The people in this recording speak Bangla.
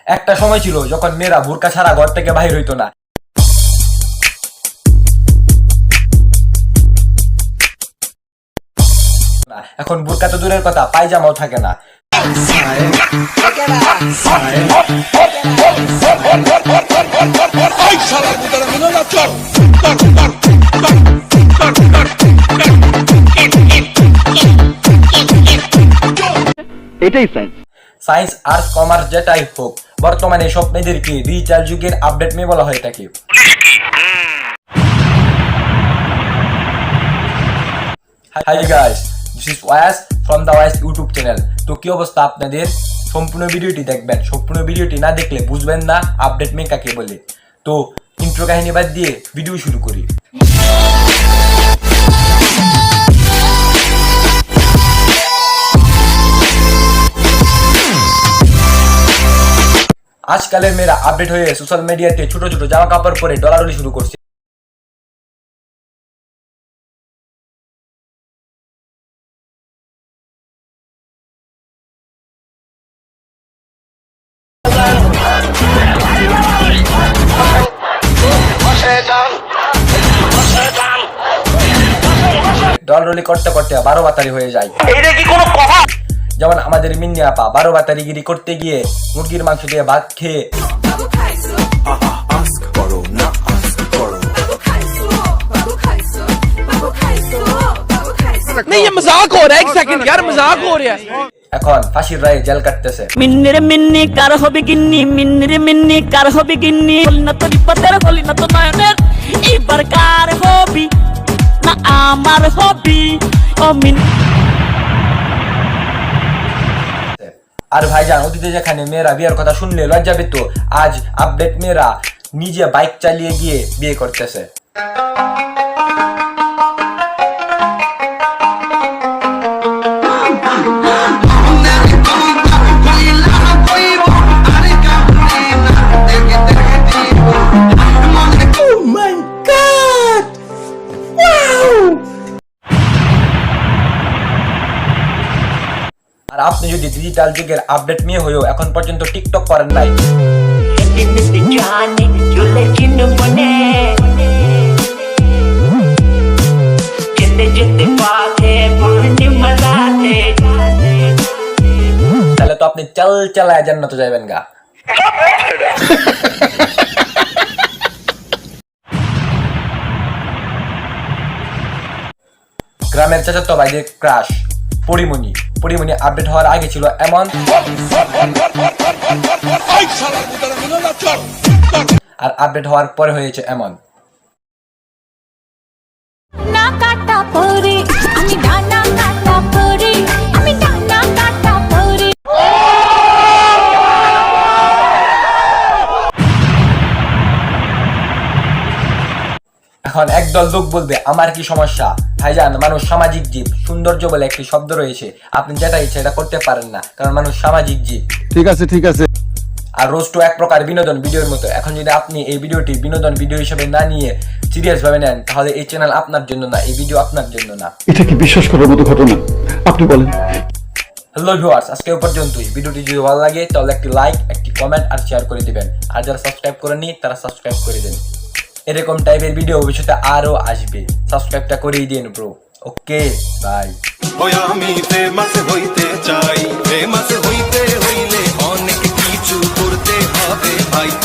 একটা সময় ছিল যখন মেয়েরা বোরকা ছাড়া ঘর থেকে বাহির হইতো না। এখন বোরকা তো দূরের কথা, পায়জামাও থাকে না। এটাই সায়েন্স। সায়েন্স, আর্টস, কমার্স যেটাই হোক, বর্তমানে সব মেয়েদেরকে ডিজিটাল যুগের আপডেট মেয়ে বলা হয়ে থাকে। Hi guys, this is was from the was YouTube channel. তো কি অবস্থা আপনাদের? সম্পূর্ণ ভিডিওটি দেখবেন, সম্পূর্ণ ভিডিওটি না দেখলে বুঝবেন না আপডেট মেয়ে কাকে বলে। তো ইন্ট্রো কাহিনী বাদ দিয়ে ভিডিও শুরু করি। আজকালের মেয়েরা আপডেট হয়ে সোশ্যাল মিডিয়াতে ছোট ছোট জামা কাপড় পরে ডলাডলি শুরু করছে। ডলাডলি করতে করতে 12 বাতারি হয়ে যায়। এটা কি কোনো কথা? যেমন আমাদের মিন্নি আপা 12 বাতারিগিরি করতে গিয়ে মুরগির মাংস দিয়ে ভাত খেয়ে এখন ফাঁসির রায়ে জেল কাটতেছে। মিন্নিরে মিন্নি কার হবে গিন্নি, মিন্নিরে মিন্নি কার হবে গিন্নি, বলি না তো বিপদের, বলি না তো নয়নের, এবার কার হবি না আমার হবি ও মিন। আর ভাইজান, অতীতে যেখানে মেয়েরা বিয়ের কথা শুনলে লজ্জা পেত, আজ আপডেট মেয়েরা নিজে বাইক চালিয়ে গিয়ে বিয়ে করতেছে। আর আপনি যদি ডিজিটাল যুগের আপডেট মেয়ে হয়েও এখন পর্যন্ত টিকটক করেন নাই, তাহলে তো আপনি চালায় জান্নাতে যাবেন গা। গ্রামের চাচাতো ভাইদের ক্রাশ পরিমণি আপডেট হওয়ার আগে ছিল এমন, আর আপডেট হওয়ার পরে হয়েছে এমন। এখন একদল লোক বলবে আমার কি সমস্যা? ভাইজান, মানুষ সামাজিক জীব, সৌন্দর্য বলে একটি শব্দ রয়েছে, আপনি যেটা ইচ্ছা এটা করতে পারেন না, কারণ মানুষ সামাজিক জীব। ঠিক আছে। আর রোস্ট এক প্রকার বিনোদন ভিডিওর মতো। এখন যদি আপনি এই ভিডিওটি বিনোদন ভিডিও হিসেবে না নিয়ে সিরিয়াস ভাবে নেন, তাহলে এই চ্যানেল আপনার জন্য না, এই ভিডিও আপনার জন্য না। এটা কি বিশ্বাস করার মতো ঘটনা? আপনি বলেন। হ্যালো ভিউয়ার্স, আজকে পর্যন্তই। ভিডিওটি যদি ভালো লাগে তাহলে একটি লাইক, একটি কমেন্ট আর শেয়ার করে দিবেন। আর যারা সাবস্ক্রাইব করেননি তারা সাবস্ক্রাইব করে দেন। এরকম টাইপের ভিডিও ভবিষ্যতে আরো আসবে, সাবস্ক্রাইবটা করেই দিন ব্রো। Okay, by.